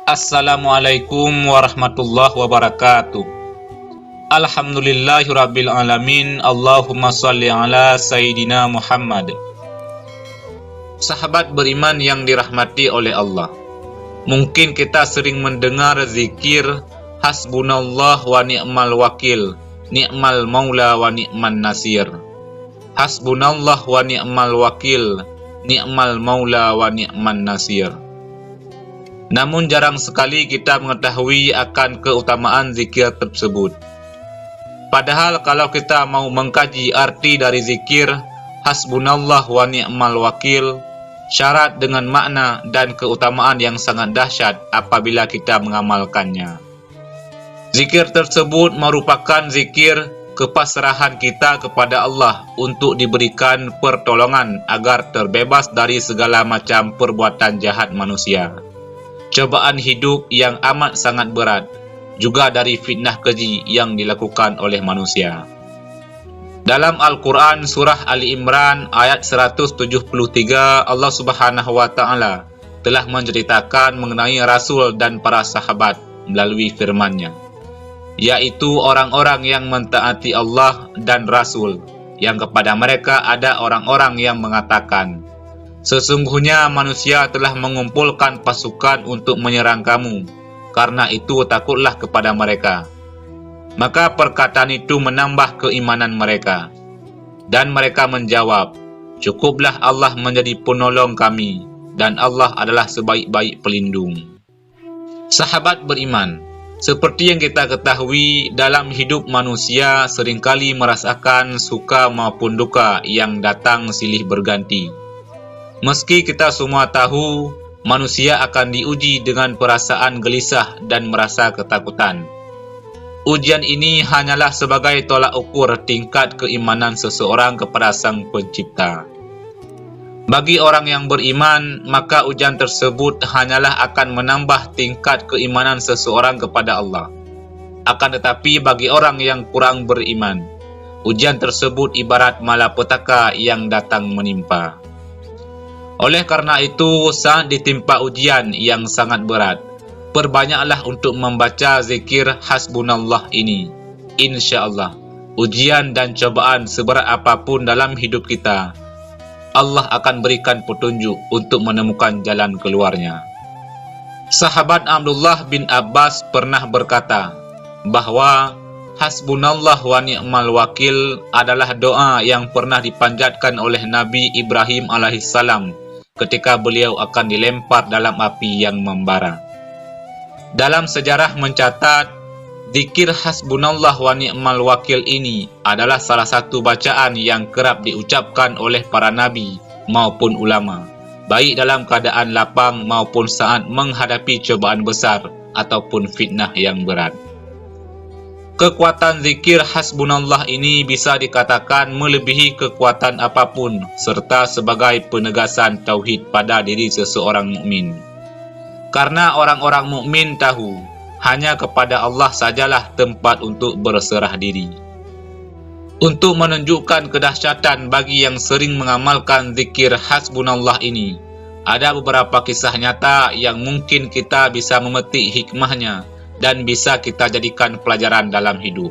Assalamualaikum warahmatullahi wabarakatuh. Alhamdulillahirabbil alamin. Allahumma shalli ala Sayyidina Muhammad. Sahabat beriman yang dirahmati oleh Allah, mungkin kita sering mendengar zikir hasbunallah wa ni'mal wakil, ni'mal maula wa ni'man nasir. Hasbunallah wa ni'mal wakil, ni'mal maula wa ni'man nasir. Namun jarang sekali kita mengetahui akan keutamaan zikir tersebut. Padahal kalau kita mau mengkaji arti dari zikir hasbunallah wa ni'mal wakil, syarat dengan makna dan keutamaan yang sangat dahsyat apabila kita mengamalkannya. Zikir tersebut merupakan zikir kepasrahan kita kepada Allah untuk diberikan pertolongan agar terbebas dari segala macam perbuatan jahat manusia, cobaan hidup yang amat sangat berat, juga dari fitnah keji yang dilakukan oleh manusia. Dalam Al-Quran Surah Ali Imran ayat 173, Allah Subhanahu wa Ta'ala telah menceritakan mengenai Rasul dan para sahabat melalui firman-Nya, yaitu orang-orang yang mentaati Allah dan Rasul, yang kepada mereka ada orang-orang yang mengatakan, sesungguhnya manusia telah mengumpulkan pasukan untuk menyerang kamu, karena itu takutlah kepada mereka. Maka perkataan itu menambah keimanan mereka. Dan mereka menjawab, cukuplah Allah menjadi penolong kami, dan Allah adalah sebaik-baik pelindung. Sahabat beriman, seperti yang kita ketahui, dalam hidup manusia seringkali merasakan suka maupun duka yang datang silih berganti. Meski kita semua tahu, manusia akan diuji dengan perasaan gelisah dan merasa ketakutan. Ujian ini hanyalah sebagai tolak ukur tingkat keimanan seseorang kepada Sang Pencipta. Bagi orang yang beriman, maka ujian tersebut hanyalah akan menambah tingkat keimanan seseorang kepada Allah. Akan tetapi bagi orang yang kurang beriman, ujian tersebut ibarat malapetaka yang datang menimpa. Oleh karena itu, saat ditimpa ujian yang sangat berat, perbanyaklah untuk membaca zikir hasbunallah ini. InsyaAllah, ujian dan cobaan seberat apapun dalam hidup kita, Allah akan berikan petunjuk untuk menemukan jalan keluarnya. Sahabat Abdullah bin Abbas pernah berkata bahwa hasbunallah wa ni'mal wakil adalah doa yang pernah dipanjatkan oleh Nabi Ibrahim alaihissalam ketika beliau akan dilempar dalam api yang membara. Dalam sejarah mencatat, zikir hasbunallah wa ni'mal wakil ini adalah salah satu bacaan yang kerap diucapkan oleh para nabi maupun ulama, baik dalam keadaan lapang maupun saat menghadapi cobaan besar ataupun fitnah yang berat. Kekuatan zikir hasbunallah ini bisa dikatakan melebihi kekuatan apapun serta sebagai penegasan tauhid pada diri seseorang mukmin. Karena orang-orang mukmin tahu hanya kepada Allah sajalah tempat untuk berserah diri. Untuk menunjukkan kedahsyatan bagi yang sering mengamalkan zikir hasbunallah ini, ada beberapa kisah nyata yang mungkin kita bisa memetik hikmahnya dan bisa kita jadikan pelajaran dalam hidup.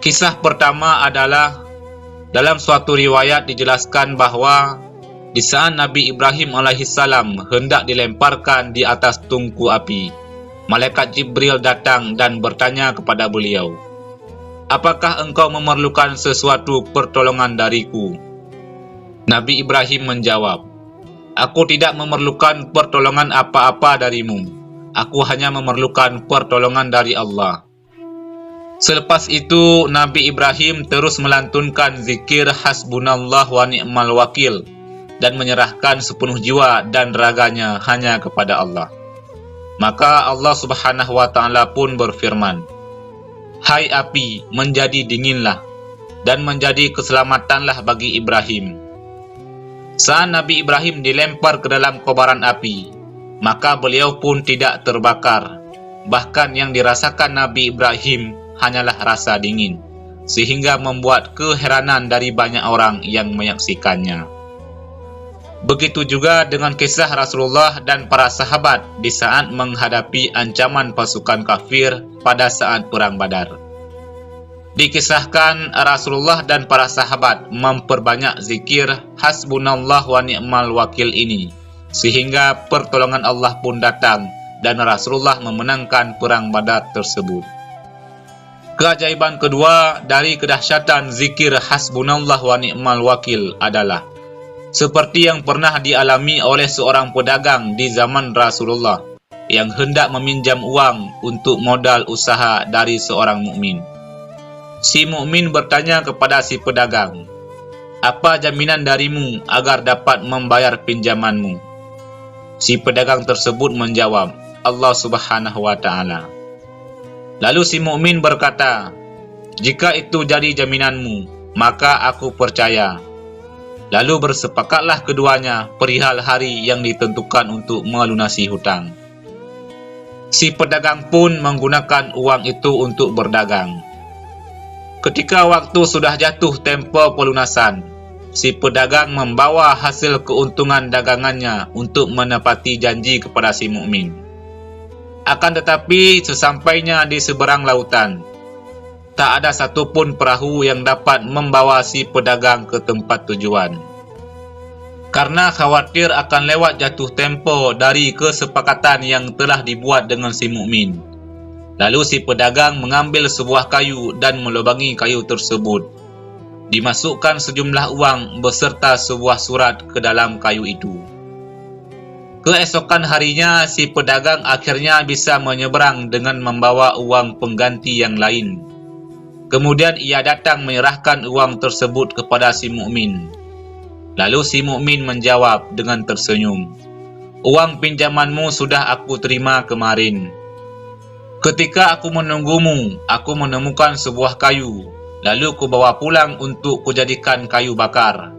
Kisah pertama adalah dalam suatu riwayat dijelaskan bahwa di saat Nabi Ibrahim alaihissalam hendak dilemparkan di atas tungku api, malaikat Jibril datang dan bertanya kepada beliau, apakah engkau memerlukan sesuatu pertolongan dariku? Nabi Ibrahim menjawab, aku tidak memerlukan pertolongan apa-apa darimu. Aku hanya memerlukan pertolongan dari Allah. Selepas itu, Nabi Ibrahim terus melantunkan zikir hasbunallah wa ni'mal wakil dan menyerahkan sepenuh jiwa dan raganya hanya kepada Allah. Maka Allah Subhanahu wa Ta'ala pun berfirman, hai api, menjadi dinginlah dan menjadi keselamatanlah bagi Ibrahim. Saat Nabi Ibrahim dilempar ke dalam kobaran api, maka beliau pun tidak terbakar. Bahkan yang dirasakan Nabi Ibrahim hanyalah rasa dingin, sehingga membuat keheranan dari banyak orang yang menyaksikannya. Begitu juga dengan kisah Rasulullah dan para sahabat di saat menghadapi ancaman pasukan kafir pada saat Perang Badar. Dikisahkan Rasulullah dan para sahabat memperbanyak zikir hasbunallah wa ni'mal wakil ini, sehingga pertolongan Allah pun datang dan Rasulullah memenangkan Perang Badar tersebut. Keajaiban kedua dari kedahsyatan zikir hasbunallah wa ni'mal wakil adalah seperti yang pernah dialami oleh seorang pedagang di zaman Rasulullah yang hendak meminjam uang untuk modal usaha dari seorang mukmin. Si mukmin bertanya kepada si pedagang, "Apa jaminan darimu agar dapat membayar pinjamanmu?" Si pedagang tersebut menjawab, "Allah Subhanahu wa taala." Lalu si mukmin berkata, "Jika itu jadi jaminanmu, maka aku percaya." Lalu bersepakatlah keduanya perihal hari yang ditentukan untuk melunasi hutang. Si pedagang pun menggunakan uang itu untuk berdagang. Ketika waktu sudah jatuh tempo pelunasan, si pedagang membawa hasil keuntungan dagangannya untuk menepati janji kepada si mukmin. Akan tetapi sesampainya di seberang lautan, tak ada satupun perahu yang dapat membawa si pedagang ke tempat tujuan. Karena khawatir akan lewat jatuh tempo dari kesepakatan yang telah dibuat dengan si mukmin. Lalu si pedagang mengambil sebuah kayu dan melubangi kayu tersebut. Dimasukkan sejumlah uang beserta sebuah surat ke dalam kayu itu. Keesokan harinya si pedagang akhirnya bisa menyeberang dengan membawa uang pengganti yang lain. Kemudian ia datang menyerahkan uang tersebut kepada si mukmin. Lalu si mukmin menjawab dengan tersenyum, "Uang pinjamanmu sudah aku terima kemarin. Ketika aku menunggumu, aku menemukan sebuah kayu, lalu kubawa pulang untuk kujadikan kayu bakar.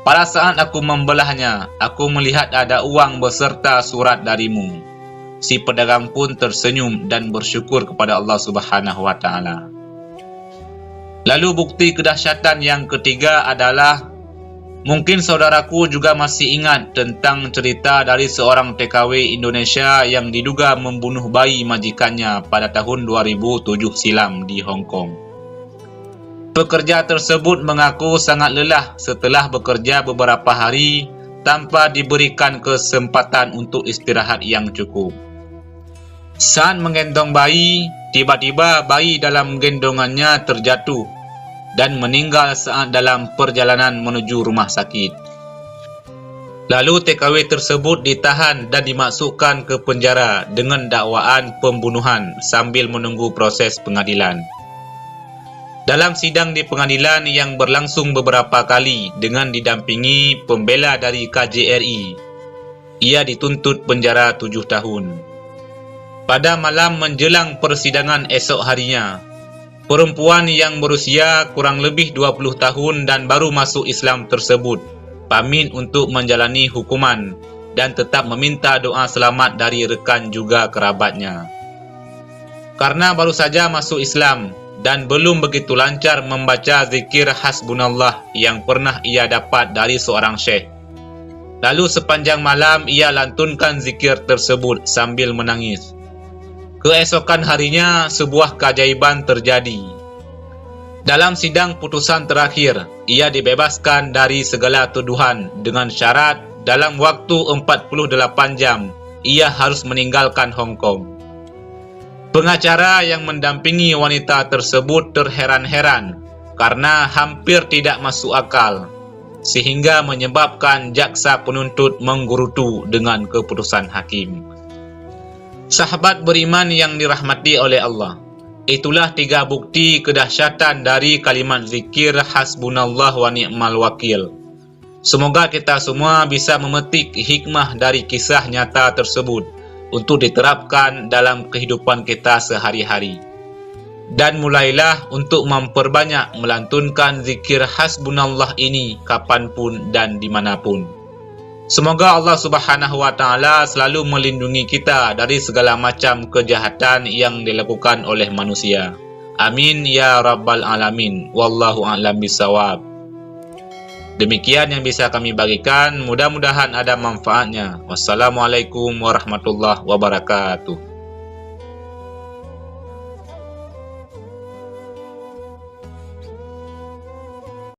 Pada saat aku membelahnya, aku melihat ada uang beserta surat darimu." Si pedagang pun tersenyum dan bersyukur kepada Allah Subhanahu wa taala. Lalu bukti kedahsyatan yang ketiga adalah, mungkin saudaraku juga masih ingat tentang cerita dari seorang TKW Indonesia yang diduga membunuh bayi majikannya pada tahun 2007 silam di Hong Kong. Pekerja tersebut mengaku sangat lelah setelah bekerja beberapa hari tanpa diberikan kesempatan untuk istirahat yang cukup. Saat menggendong bayi, tiba-tiba bayi dalam gendongannya terjatuh dan meninggal saat dalam perjalanan menuju rumah sakit. Lalu TKW tersebut ditahan dan dimasukkan ke penjara dengan dakwaan pembunuhan sambil menunggu proses pengadilan. Dalam sidang di pengadilan yang berlangsung beberapa kali dengan didampingi pembela dari KJRI, ia dituntut penjara 7 tahun. Pada malam menjelang persidangan esok harinya, perempuan yang berusia kurang lebih 20 tahun dan baru masuk Islam tersebut pamit untuk menjalani hukuman dan tetap meminta doa selamat dari rekan juga kerabatnya. Karena baru saja masuk Islam dan belum begitu lancar membaca zikir hasbunallah yang pernah ia dapat dari seorang syekh. Lalu sepanjang malam ia lantunkan zikir tersebut sambil menangis. Keesokan harinya sebuah keajaiban terjadi. Dalam sidang putusan terakhir, ia dibebaskan dari segala tuduhan dengan syarat dalam waktu 48 jam ia harus meninggalkan Hong Kong. Pengacara yang mendampingi wanita tersebut terheran-heran karena hampir tidak masuk akal, sehingga menyebabkan jaksa penuntut menggerutu dengan keputusan hakim. Sahabat beriman yang dirahmati oleh Allah, itulah 3 bukti kedahsyatan dari kalimat zikir hasbunallah wa ni'mal wakil. Semoga kita semua bisa memetik hikmah dari kisah nyata tersebut untuk diterapkan dalam kehidupan kita sehari-hari. Dan mulailah untuk memperbanyak melantunkan zikir hasbunallah ini kapanpun dan dimanapun. Semoga Allah Subhanahu wa taala selalu melindungi kita dari segala macam kejahatan yang dilakukan oleh manusia. Amin ya rabbal alamin. Wallahu a'lam bishawab. Demikian yang bisa kami bagikan, mudah-mudahan ada manfaatnya. Wassalamualaikum warahmatullahi wabarakatuh.